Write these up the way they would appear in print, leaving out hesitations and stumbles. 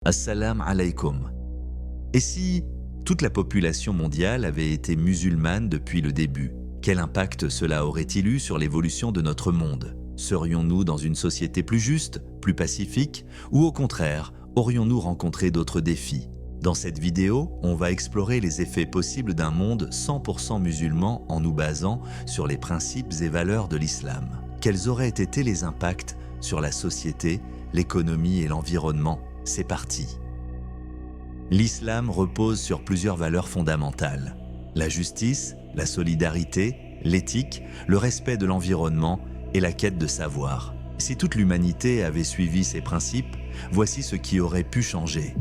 Assalam alaikum. Et si toute la population mondiale avait été musulmane depuis le début, quel impact cela aurait-il eu sur l'évolution de notre monde? Serions-nous dans une société plus juste, plus pacifique, ou au contraire, aurions-nous rencontré d'autres défis? Dans cette vidéo, on va explorer les effets possibles d'un monde 100% musulman en nous basant sur les principes et valeurs de l'islam. Quels auraient été les impacts sur la société, l'économie et l'environnement? C'est parti. L'islam repose sur plusieurs valeurs fondamentales. La justice, la solidarité, l'éthique, le respect de l'environnement et la quête de savoir. Si toute l'humanité avait suivi ces principes, voici ce qui aurait pu changer.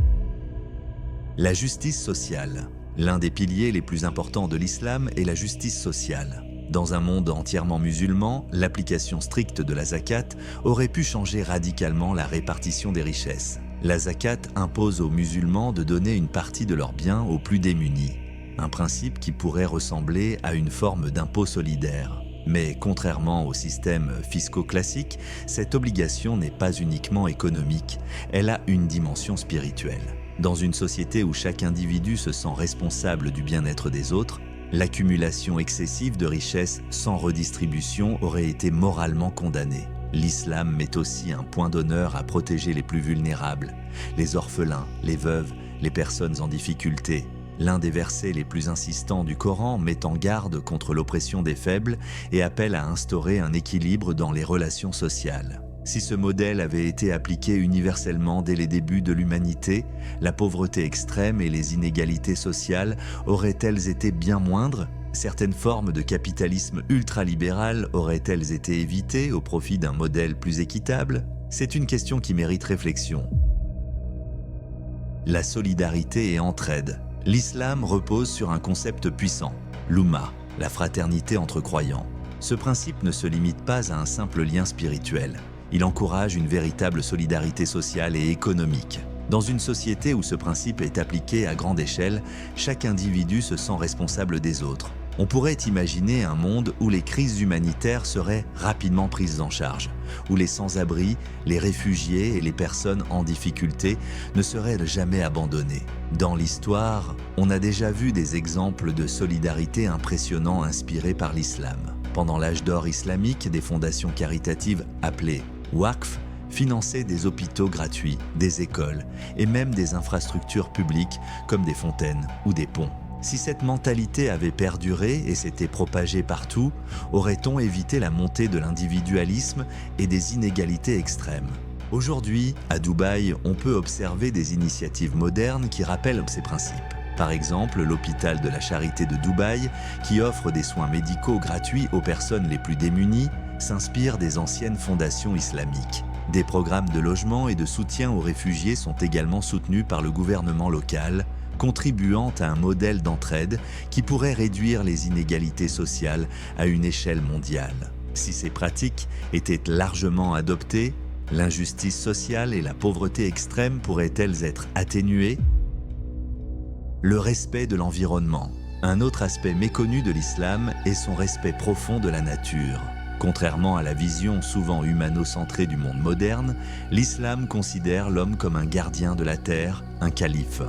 La justice sociale. L'un des piliers les plus importants de l'islam est la justice sociale. Dans un monde entièrement musulman, l'application stricte de la zakat aurait pu changer radicalement la répartition des richesses. La zakat impose aux musulmans de donner une partie de leurs biens aux plus démunis. Un principe qui pourrait ressembler à une forme d'impôt solidaire. Mais contrairement au système fiscal classique, cette obligation n'est pas uniquement économique, elle a une dimension spirituelle. Dans une société où chaque individu se sent responsable du bien-être des autres, l'accumulation excessive de richesses sans redistribution aurait été moralement condamnée. L'islam met aussi un point d'honneur à protéger les plus vulnérables, les orphelins, les veuves, les personnes en difficulté. L'un des versets les plus insistants du Coran met en garde contre l'oppression des faibles et appelle à instaurer un équilibre dans les relations sociales. Si ce modèle avait été appliqué universellement dès les débuts de l'humanité, la pauvreté extrême et les inégalités sociales auraient-elles été bien moindres? Certaines formes de capitalisme ultralibéral auraient-elles été évitées au profit d'un modèle plus équitable? C'est une question qui mérite réflexion. La solidarité et entraide. L'islam repose sur un concept puissant, l'Oumma, la fraternité entre croyants. Ce principe ne se limite pas à un simple lien spirituel. Il encourage une véritable solidarité sociale et économique. Dans une société où ce principe est appliqué à grande échelle, chaque individu se sent responsable des autres. On pourrait imaginer un monde où les crises humanitaires seraient rapidement prises en charge, où les sans-abri, les réfugiés et les personnes en difficulté ne seraient jamais abandonnés. Dans l'histoire, on a déjà vu des exemples de solidarité impressionnants inspirés par l'islam. Pendant l'âge d'or islamique, des fondations caritatives appelées Waqf finançaient des hôpitaux gratuits, des écoles et même des infrastructures publiques comme des fontaines ou des ponts. Si cette mentalité avait perduré et s'était propagée partout, aurait-on évité la montée de l'individualisme et des inégalités extrêmes? Aujourd'hui, à Dubaï, on peut observer des initiatives modernes qui rappellent ces principes. Par exemple, l'hôpital de la Charité de Dubaï, qui offre des soins médicaux gratuits aux personnes les plus démunies, s'inspire des anciennes fondations islamiques. Des programmes de logement et de soutien aux réfugiés sont également soutenus par le gouvernement local, contribuant à un modèle d'entraide qui pourrait réduire les inégalités sociales à une échelle mondiale. Si ces pratiques étaient largement adoptées, l'injustice sociale et la pauvreté extrême pourraient-elles être atténuées? Le respect de l'environnement. Un autre aspect méconnu de l'islam est son respect profond de la nature. Contrairement à la vision souvent humano-centrée du monde moderne, l'islam considère l'homme comme un gardien de la terre, un calife,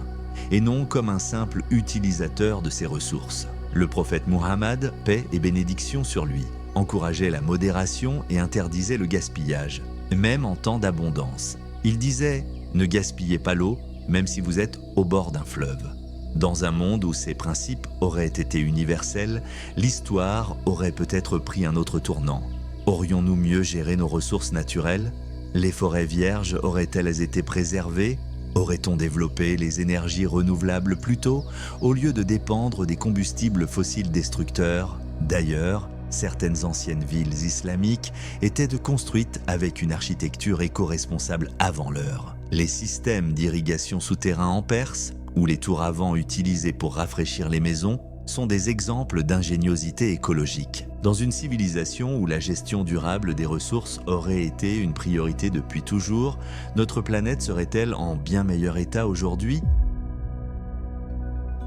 et non comme un simple utilisateur de ses ressources. Le prophète Muhammad, paix et bénédiction sur lui, encourageait la modération et interdisait le gaspillage, même en temps d'abondance. Il disait « Ne gaspillez pas l'eau, même si vous êtes au bord d'un fleuve ». Dans un monde où ces principes auraient été universels, l'histoire aurait peut-être pris un autre tournant. Aurions-nous mieux géré nos ressources naturelles? Les forêts vierges auraient-elles été préservées? Aurait-on développé les énergies renouvelables plus tôt, au lieu de dépendre des combustibles fossiles destructeurs? D'ailleurs, certaines anciennes villes islamiques étaient construites avec une architecture éco-responsable avant l'heure. Les systèmes d'irrigation souterrains en Perse, ou les tours à vent utilisées pour rafraîchir les maisons, sont des exemples d'ingéniosité écologique. Dans une civilisation où la gestion durable des ressources aurait été une priorité depuis toujours, notre planète serait-elle en bien meilleur état aujourd'hui?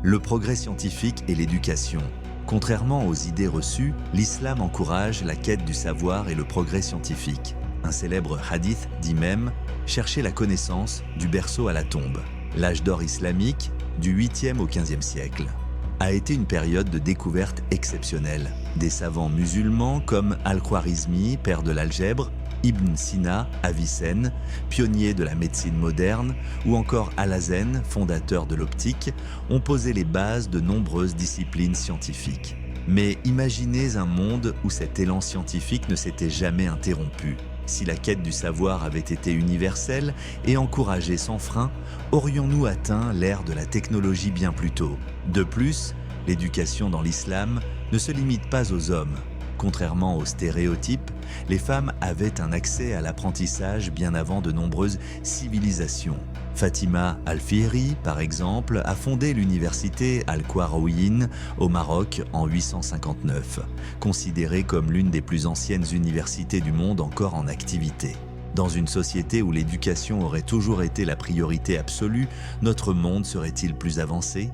Le progrès scientifique et l'éducation. Contrairement aux idées reçues, l'islam encourage la quête du savoir et le progrès scientifique. Un célèbre hadith dit même « chercher la connaissance du berceau à la tombe ». L'âge d'or islamique, du 8e au 15e siècle, a été une période de découverte exceptionnelle. Des savants musulmans comme Al-Khwarizmi, père de l'algèbre, Ibn Sina, Avicenne, pionnier de la médecine moderne, ou encore Al-Hazen, fondateur de l'optique, ont posé les bases de nombreuses disciplines scientifiques. Mais imaginez un monde où cet élan scientifique ne s'était jamais interrompu. Si la quête du savoir avait été universelle et encouragée sans frein, aurions-nous atteint l'ère de la technologie bien plus tôt. De plus, l'éducation dans l'islam ne se limite pas aux hommes. Contrairement aux stéréotypes, les femmes avaient un accès à l'apprentissage bien avant de nombreuses civilisations. Fatima Al-Fihri, par exemple, a fondé l'université Al-Qarawiyyin au Maroc en 859, considérée comme l'une des plus anciennes universités du monde encore en activité. Dans une société où l'éducation aurait toujours été la priorité absolue, notre monde serait-il plus avancé?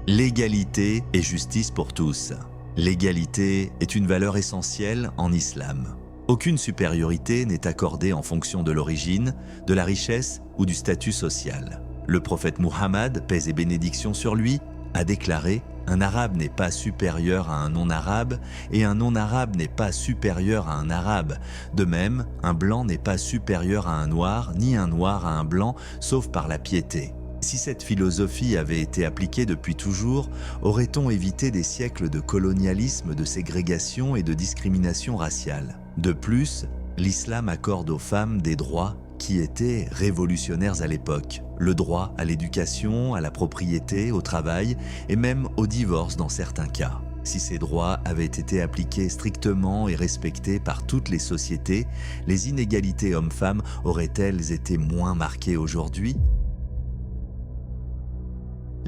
L'égalité et justice pour tous. L'égalité est une valeur essentielle en islam. Aucune supériorité n'est accordée en fonction de l'origine, de la richesse ou du statut social. Le prophète Muhammad, paix et bénédiction sur lui, a déclaré « Un arabe n'est pas supérieur à un non-arabe et un non-arabe n'est pas supérieur à un arabe. De même, un blanc n'est pas supérieur à un noir, ni un noir à un blanc, sauf par la piété. » Si cette philosophie avait été appliquée depuis toujours, aurait-on évité des siècles de colonialisme, de ségrégation et de discrimination raciale? De plus, l'islam accorde aux femmes des droits qui étaient révolutionnaires à l'époque. Le droit à l'éducation, à la propriété, au travail et même au divorce dans certains cas. Si ces droits avaient été appliqués strictement et respectés par toutes les sociétés, les inégalités hommes-femmes auraient-elles été moins marquées aujourd'hui?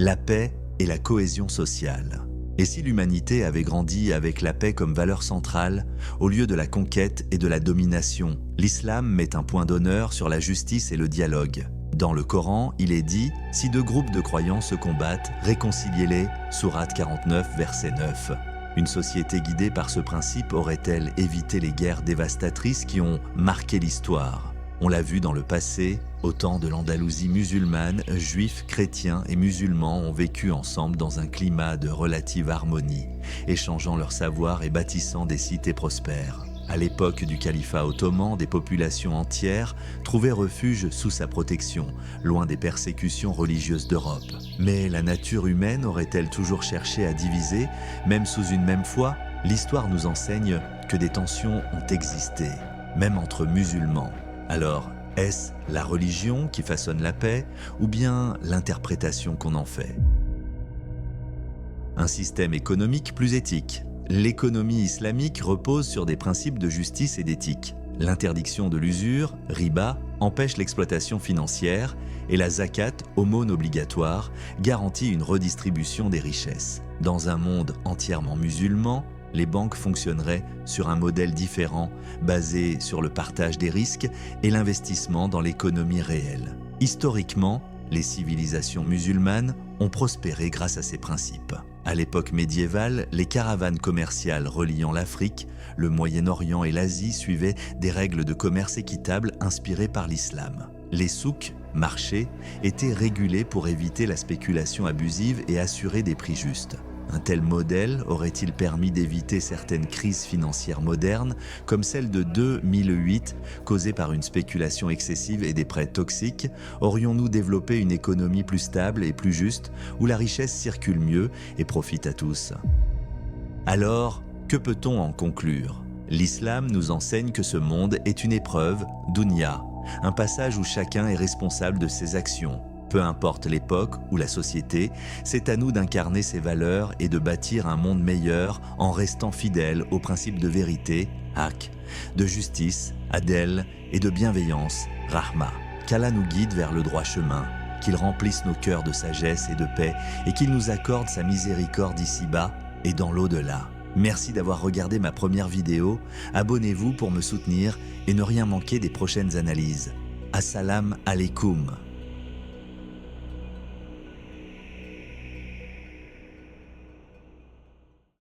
La paix et la cohésion sociale. Et si l'humanité avait grandi avec la paix comme valeur centrale, au lieu de la conquête et de la domination, l'islam met un point d'honneur sur la justice et le dialogue. Dans le Coran, il est dit « Si deux groupes de croyants se combattent, réconciliez-les » Sourate 49, verset 9. Une société guidée par ce principe aurait-elle évité les guerres dévastatrices qui ont marqué l'histoire? On l'a vu dans le passé, au temps de l'Andalousie musulmane, juifs, chrétiens et musulmans ont vécu ensemble dans un climat de relative harmonie, échangeant leur savoir et bâtissant des cités prospères. À l'époque du califat ottoman, des populations entières trouvaient refuge sous sa protection, loin des persécutions religieuses d'Europe. Mais la nature humaine aurait-elle toujours cherché à diviser, même sous une même foi? L'histoire nous enseigne que des tensions ont existé, même entre musulmans. Alors, est-ce la religion qui façonne la paix ou bien l'interprétation qu'on en fait? Un système économique plus éthique. L'économie islamique repose sur des principes de justice et d'éthique. L'interdiction de l'usure, riba, empêche l'exploitation financière et la zakat, aumône obligatoire, garantit une redistribution des richesses. Dans un monde entièrement musulman, les banques fonctionneraient sur un modèle différent, basé sur le partage des risques et l'investissement dans l'économie réelle. Historiquement, les civilisations musulmanes ont prospéré grâce à ces principes. À l'époque médiévale, les caravanes commerciales reliant l'Afrique, le Moyen-Orient et l'Asie suivaient des règles de commerce équitables inspirées par l'islam. Les souks, marchés, étaient régulés pour éviter la spéculation abusive et assurer des prix justes. Un tel modèle aurait-il permis d'éviter certaines crises financières modernes, comme celle de 2008, causée par une spéculation excessive et des prêts toxiques? Aurions-nous développé une économie plus stable et plus juste, où la richesse circule mieux et profite à tous? Alors, que peut-on en conclure? L'islam nous enseigne que ce monde est une épreuve, dunya, un passage où chacun est responsable de ses actions. Peu importe l'époque ou la société, c'est à nous d'incarner ces valeurs et de bâtir un monde meilleur en restant fidèles aux principes de vérité, haq, de justice, adel, et de bienveillance, rahma. Qu'Allah nous guide vers le droit chemin, qu'il remplisse nos cœurs de sagesse et de paix et qu'il nous accorde sa miséricorde ici-bas et dans l'au-delà. Merci d'avoir regardé ma première vidéo, abonnez-vous pour me soutenir et ne rien manquer des prochaines analyses. Assalamu alaikum.